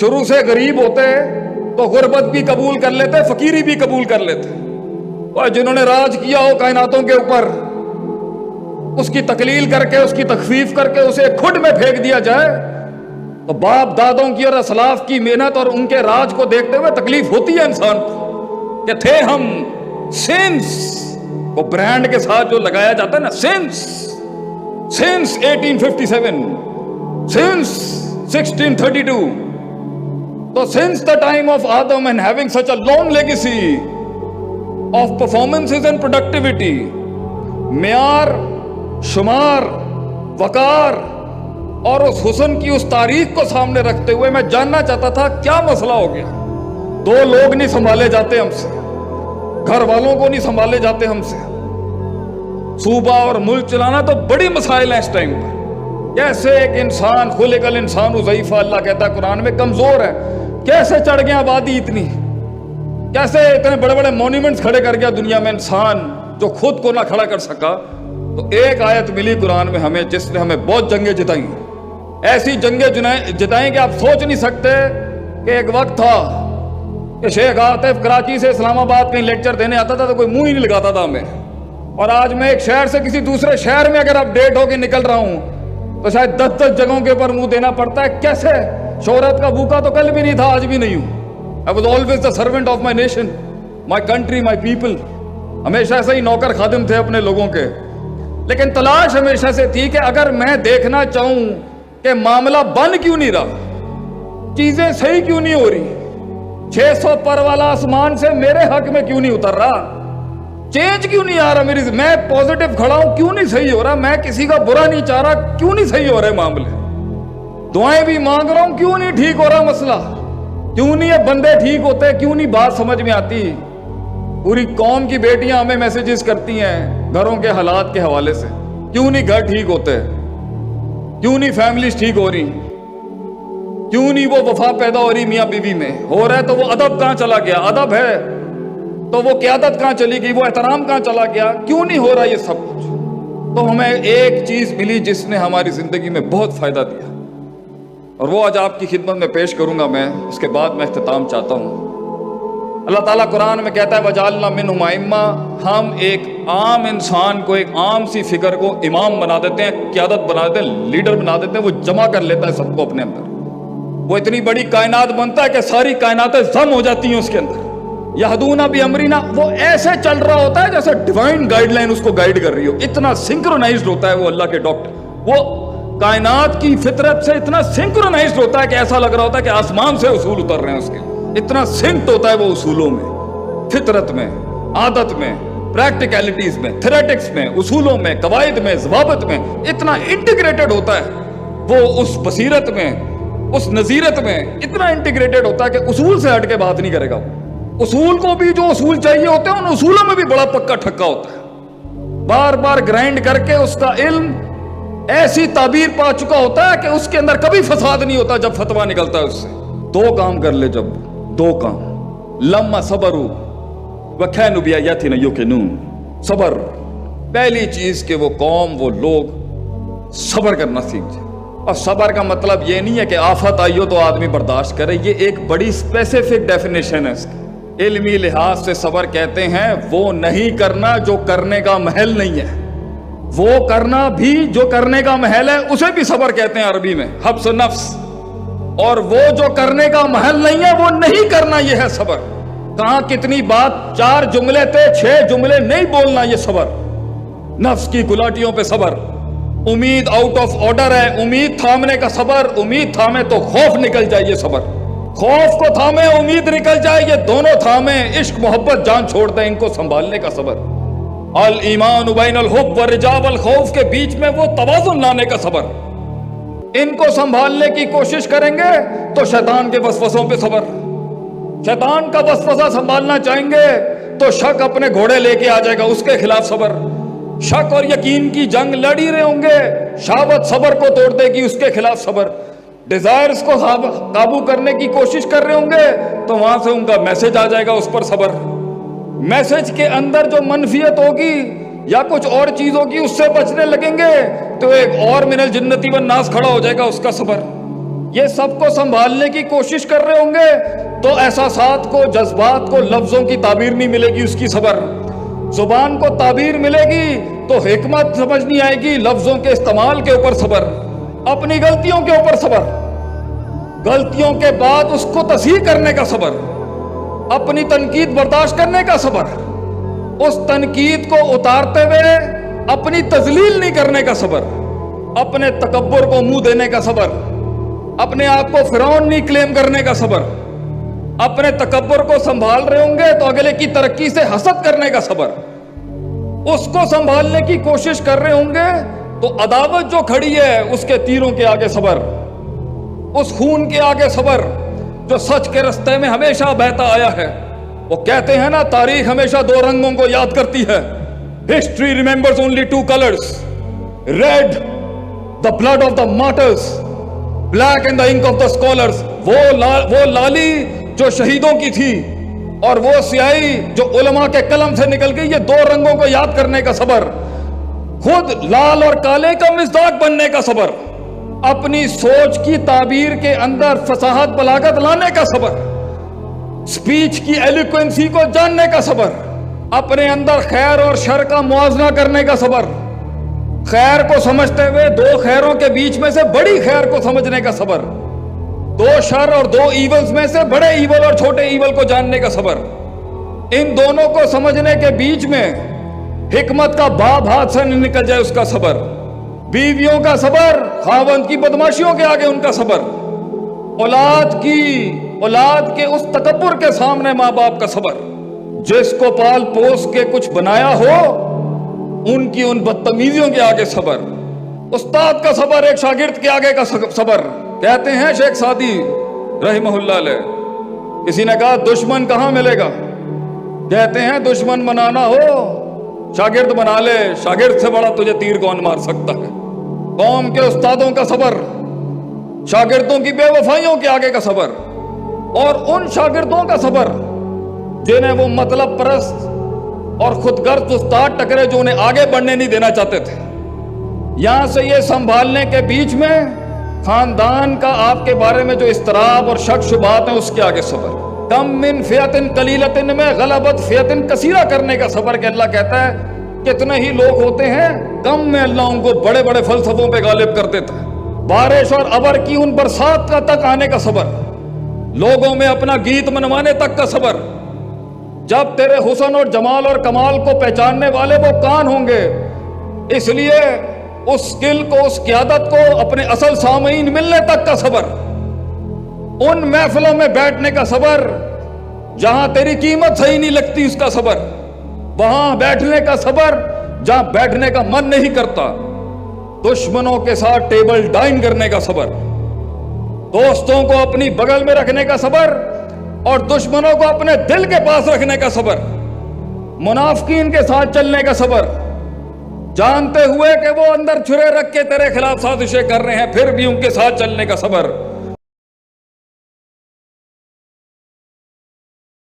شروع سے غریب ہوتے تو غربت بھی قبول کر لیتے, فقیری بھی قبول کر لیتے. اور جنہوں نے راج کیا ہو کائناتوں کے اوپر, اس کی تقلیل کر کے, اس کی تخفیف کر کے اسے کھڈ میں پھینک دیا جائے تو باپ دادوں کی اور اسلاف کی محنت اور ان کے راج کو دیکھتے ہوئے تکلیف ہوتی ہے انسان کو کہ تھے ہم سینس, وہ برانڈ کے ساتھ جو لگایا جاتا ہے نا, sense 1857, sense 1632. So since the time of Adam and having such a long legacy of performances and productivity, معیار, شمار, وقار اور اس حسن کی اس تاریخ کو سامنے رکھتے ہوئے میں جاننا چاہتا تھا کیا مسئلہ ہو گیا. 2 لوگ نہیں سنبھالے جاتے ہم سے, گھر والوں کو نہیں سنبھالے جاتے ہم سے, صوبہ اور ملک چلانا تو بڑی مسائل ہیں اس ٹائم پر. کیسے ایک انسان, خلق الانسان ضعیفا, اللہ کہتا ہے قرآن میں, کمزور ہے, کیسے چڑھ گیا آبادی اتنی, کیسے اتنے بڑے بڑے مونیومنٹس کھڑے کر گیا دنیا میں انسان جو خود کو نہ کھڑا کر سکا. تو ایک آیت ملی قرآن میں ہمیں جس نے ہمیں بہت جنگیں جتائیں, ایسی جنگیں جتائیں کہ آپ سوچ نہیں سکتے کہ ایک وقت تھا کہ شیخ عاطف کراچی سے اسلام آباد کہیں لیکچر دینے آتا تھا تو کوئی منہ ہی نہیں لگاتا تھا ہمیں, اور آج میں ایک شہر سے کسی دوسرے شہر میں اگر اپڈیٹ ہو کے نکل رہا ہوں تو شاید 10 جگہوں کے اوپر منہ دینا پڑتا ہے. کیسے شہرت کا بھوکا تو کل بھی نہیں تھا, آج بھی نہیں ہوں. I was always the servant of my nation, my country, my people. ہمیشہ سے ہی نوکر خادم تھے اپنے لوگوں کے. لیکن تلاش ہمیشہ سے تھی کہ اگر میں دیکھنا چاہوں کہ معاملہ بن کیوں نہیں رہا, چیزیں صحیح کیوں نہیں ہو رہی, 600 پر والا آسمان سے میرے حق میں کیوں نہیں اتر رہا, چینج کیوں نہیں آ رہا میری, میں پوزیٹو کھڑا ہوں کیوں نہیں صحیح ہو رہا, میں کسی کا برا نہیں چاہ رہا کیوں نہیں صحیح ہو رہے معاملے, دعائیں بھی مانگ رہا ہوں کیوں نہیں ٹھیک ہو رہا مسئلہ, کیوں نہیں یہ بندے ٹھیک ہوتے, کیوں نہیں بات سمجھ میں آتی. پوری قوم کی بیٹیاں ہمیں میسیجز کرتی ہیں گھروں کے حالات کے حوالے سے, کیوں نہیں گھر ٹھیک ہوتے, کیوں نہیں فیملیز ٹھیک ہو رہی, کیوں نہیں وہ وفا پیدا ہو رہی میاں بیوی میں, ہو رہا ہے تو وہ ادب کہاں چلا گیا, ادب ہے تو وہ قیادت کہاں چلی گئی, وہ احترام کہاں چلا گیا, کیوں نہیں ہو رہا یہ سب کچھ. تو ہمیں ایک چیز ملی جس نے ہماری زندگی میں بہت فائدہ دیا, اور وہ آج آپ کی خدمت میں پیش کروں گا میں, اس کے بعد میں اختتام چاہتا ہوں. اللہ تعالیٰ قرآن میں کہتا ہے وَجَعَلْنَا مِنْهُمْ أَئِمَّةً, ہم ایک عام انسان کو, ایک عام سی فگر کو امام بنا دیتے ہیں, قیادت بنا دیتے ہیں, لیڈر بنا دیتے ہیں, وہ جمع کر لیتا ہے سب کو اپنے اندر, وہ اتنی بڑی کائنات بنتا ہے کہ ساری کائناتیں ضم ہو جاتی ہیں اس کے اندر. یہدونا بِأَمْرِنَا, وہ ایسے چل رہا ہوتا ہے جیسے ڈیوائن گائیڈ لائن اس کو گائیڈ کر رہی ہو, اتنا سنکرونائزڈ ہوتا ہے وہ اللہ کے ڈاکٹر, وہ کائنات کی فطرت سے اتنا سنکرونائزڈ ہوتا ہے کہ ایسا لگ رہا ہوتا ہے کہ آسمان سے اصول اتر رہے ہیں اس کے, اتنا سنکٹ ہوتا ہے وہ اصولوں میں, فطرت میں, عادت میں, پریکٹیکلٹیز میں, تھیریٹکس میں, اصولوں میں, قواعد میں, ضوابط میں, اتنا انٹیگریٹڈ ہوتا ہے وہ اس بصیرت میں, اس نظیرت میں اتنا انٹیگریٹڈ ہوتا ہے کہ اصول سے ہٹ کے بات نہیں کرے گا. اصول کو بھی جو اصول چاہیے ہوتے ہیں ان اصولوں میں بھی بڑا پکا ٹھکا ہوتا ہے, بار بار گرائنڈ کر کے اس کا علم ایسی تعبیر پا چکا ہوتا ہے کہ اس کے اندر کبھی فساد نہیں ہوتا جب فتویٰ نکلتا ہے اس سے. 2 کام کر لے, جب 2 کام, لما صبروا وكانوا بآياتنا يوقنون, صبر, پہلی چیز کہ وہ قوم, وہ لوگ صبر کرنا سیکھ جائے. اور صبر کا مطلب یہ نہیں ہے کہ آفت آئی ہو تو آدمی برداشت کرے, یہ ایک بڑی اسپیسیفک ڈیفینیشن ہے اس کی. علمی لحاظ سے صبر کہتے ہیں وہ نہیں کرنا جو کرنے کا محل نہیں ہے, وہ کرنا بھی جو کرنے کا محل ہے اسے بھی صبر کہتے ہیں عربی میں, حبس نفس, اور وہ جو کرنے کا محل نہیں ہے وہ نہیں کرنا, یہ ہے صبر. کہاں کتنی بات, 4 جملے تھے 6 جملے نہیں بولنا, یہ صبر. نفس کی گلاٹیوں پہ صبر, امید آؤٹ آف آرڈر ہے, امید تھامنے کا صبر, امید تھامے تو خوف نکل جائے یہ صبر, خوف کو تھامے امید نکل جائے, یہ دونوں تھامے, عشق محبت جان چھوڑ دیں, ان کو سنبھالنے کا صبر. الایمان بین الحب والرجاء والخوف کے بیچ میں وہ توازن لانے کا صبر, ان کو سنبھالنے کی کوشش کریں گے تو شیطان کے وسوسوں پہ صبر, شیطان کا وسوسہ سنبھالنا چاہیں گے تو شک اپنے گھوڑے لے کے آ جائے گا, اس کے خلاف صبر, شک اور یقین کی جنگ لڑی رہے ہوں گے, شہوت صبر کو توڑ دے گی, اس کے خلاف صبر, ڈیزائرز کو قابو کرنے کی کوشش کر رہے ہوں گے تو وہاں سے ان کا میسج آ جائے گا, اس پر صبر, میسج کے اندر جو منفیت ہوگی یا کچھ اور چیز ہوگی اس سے بچنے لگیں گے تو ایک اور من الجنتی والناس کھڑا ہو جائے گا, اس کا صبر. یہ سب کو سنبھالنے کی کوشش کر رہے ہوں گے تو احساسات کو، جذبات کو لفظوں کی تعبیر نہیں ملے گی، اس کی صبر. زبان کو تعبیر ملے گی تو حکمت سمجھ نہیں آئے گی، لفظوں کے استعمال کے اوپر صبر. اپنی غلطیوں کے اوپر صبر، غلطیوں کے بعد اس کو تصحیح کرنے کا صبر، اپنی تنقید برداشت کرنے کا صبر، اس تنقید کو اتارتے ہوئے اپنی تذلیل نہیں کرنے کا صبر، اپنے تکبر کو منہ دینے کا صبر، اپنے آپ کو فرعون نہیں کلیم کرنے کا صبر. اپنے تکبر کو سنبھال رہے ہوں گے تو اگلے کی ترقی سے حسد کرنے کا صبر. اس کو سنبھالنے کی کوشش کر رہے ہوں گے تو عداوت جو کھڑی ہے اس کے تیروں کے آگے صبر، اس خون کے آگے صبر جو سچ کے رستے میں ہمیشہ بہتا آیا ہے. وہ کہتے ہیں نا، تاریخ ہمیشہ دو رنگوں کو یاد کرتی ہے. History remembers only two colours, red the blood of the martyrs, black and the ink of the scholars. وہ لالی جو شہیدوں کی تھی اور وہ سیاہی جو علماء کے قلم سے نکل گئی، یہ دو رنگوں کو یاد کرنے کا صبر، خود لال اور کالے کا مصداق بننے کا صبر، اپنی سوچ کی تعبیر کے اندر فصاحت بلاغت لانے کا صبر، سپیچ کی ایلیکوینسی کو جاننے کا صبر، اپنے اندر خیر اور شر کا موازنہ کرنے کا صبر، خیر کو سمجھتے ہوئے دو خیروں کے بیچ میں سے بڑی خیر کو سمجھنے کا صبر، دو شر اور دو ایولز میں سے بڑے ایول اور چھوٹے ایول کو جاننے کا صبر. ان دونوں کو سمجھنے کے بیچ میں حکمت کا باب ہاتھ سے نہیں نکل جائے اس کا صبر، بیویوں کا صبر، خاوند کی بدماشیوں کے آگے ان کا صبر، اولاد کے اس تکبر کے سامنے ماں باپ کا صبر، جس کو پال پوس کے کچھ بنایا ہو ان کی ان بدتمیزیوں کے آگے صبر، استاد کا صبر، ایک شاگرد کے آگے کا صبر. کہتے ہیں شیخ سعدی رحمہ اللہ علیہ، کسی نے کہا دشمن کہاں ملے گا؟ کہتے ہیں دشمن بنانا ہو شاگرد بنا لے، شاگرد سے بڑا تجھے تیر کون مار سکتا ہے. قوم کے استادوں کا صبر، شاگردوں کی بے وفائیوں کے آگے کا صبر، اور ان شاگردوں کا صبر جنہیں وہ مطلب پرست اور خود غرض استاد ٹکرے جو انہیں آگے بڑھنے نہیں دینا چاہتے تھے. یہاں سے یہ سنبھالنے کے بیچ میں خاندان کا آپ کے بارے میں جو اضطراب اور شک شبہات ہیں اس کے آگے صبر. کم من فیعتن قلیلتن میں غلبت فیعتن کثیرہ کرنے کا صبر، کہ اللہ کہتا ہے کتنے ہی لوگ ہوتے ہیں کم میں اللہ ان کو بڑے بڑے فلسفوں پہ غالب کر دیتا ہے. بارش اور ابر کی ان برسات کا تک آنے کا صبر، لوگوں میں اپنا گیت منوانے تک کا صبر. جب تیرے حسن اور جمال اور کمال کو پہچاننے والے وہ کان ہوں گے، اس لیے اس اسکل کو، اس قیادت کو اپنے اصل سامعین ملنے تک کا صبر، ان محفلوں میں بیٹھنے کا صبر جہاں تیری قیمت صحیح نہیں لگتی اس کا صبر، وہاں بیٹھنے کا صبر جہاں بیٹھنے کا من نہیں کرتا، دشمنوں کے ساتھ ٹیبل ڈائن کرنے کا صبر، دوستوں کو اپنی بغل میں رکھنے کا صبر اور دشمنوں کو اپنے دل کے پاس رکھنے کا صبر، منافقین کے ساتھ چلنے کا صبر، جانتے ہوئے کہ وہ اندر چھرے رکھ کے تیرے خلاف سازشیں کر رہے ہیں پھر بھی ان کے ساتھ چلنے کا صبر.